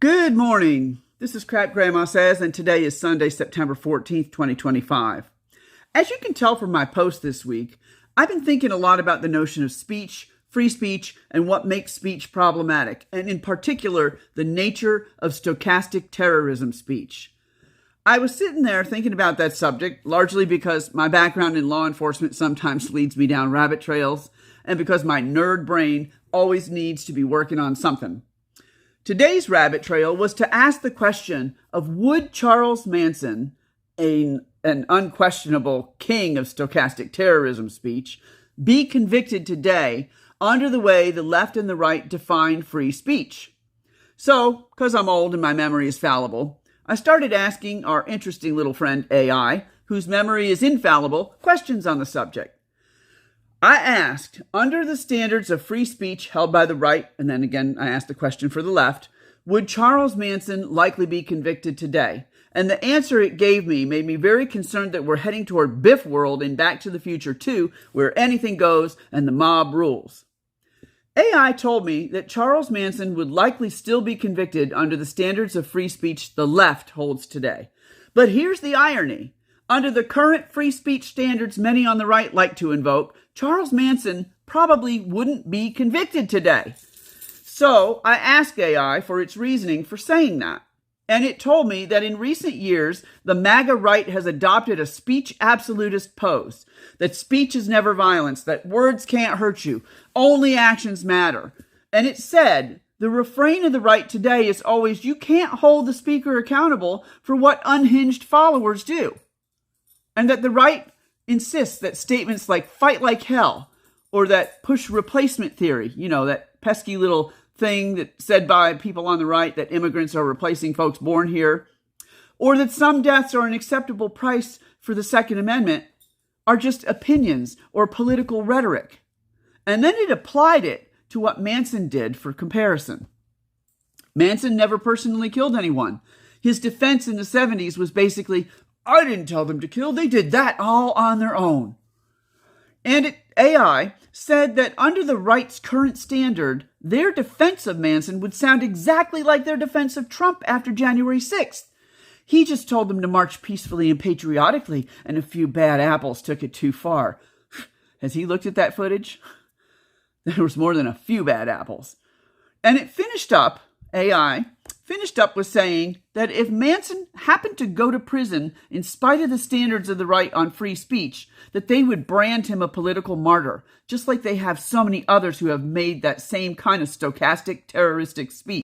Good morning. This is Crap Grandma Says, and today is Sunday, September 14th, 2025. As you can tell from my post this week, I've been thinking a lot about the notion of speech, free speech, and what makes speech problematic, and in particular, the nature of stochastic terrorism speech. I was sitting there thinking about that subject, largely because my background in law enforcement sometimes leads me down rabbit trails, and because my nerd brain always needs to be working on something. Today's rabbit trail was to ask the question of would Charles Manson, an unquestionable king of stochastic terrorism speech, be convicted today under the way the left and the right define free speech? So, because I'm old and my memory is fallible, I started asking our interesting little friend AI, whose memory is infallible, questions on the subject. I asked, under the standards of free speech held by the right, and then again I asked the question for the left, would Charles Manson likely be convicted today? And the answer it gave me made me very concerned that we're heading toward Biff World in Back to the Future 2, where anything goes and the mob rules. AI told me that Charles Manson would likely still be convicted under the standards of free speech the left holds today. But here's the irony. Under the current free speech standards many on the right like to invoke, Charles Manson probably wouldn't be convicted today. So I asked AI for its reasoning for saying that. And it told me that in recent years, the MAGA right has adopted a speech absolutist pose, that speech is never violence, that words can't hurt you, only actions matter. And it said, the refrain of the right today is always, you can't hold the speaker accountable for what unhinged followers do. And that the right insists that statements like fight like hell, or that push replacement theory, that pesky little thing that said by people on the right that immigrants are replacing folks born here, or that some deaths are an acceptable price for the Second Amendment, are just opinions or political rhetoric. And then it applied it to what Manson did for comparison. Manson never personally killed anyone. His defense in the 70s was basically, I didn't tell them to kill. They did that all on their own. And AI said that under the right's current standard, their defense of Manson would sound exactly like their defense of Trump after January 6th. He just told them to march peacefully and patriotically, and a few bad apples took it too far. Has he looked at that footage? There was more than a few bad apples. And it AI finished up with saying that if Manson happened to go to prison in spite of the standards of the right on free speech, that they would brand him a political martyr, just like they have so many others who have made that same kind of stochastic terroristic speech.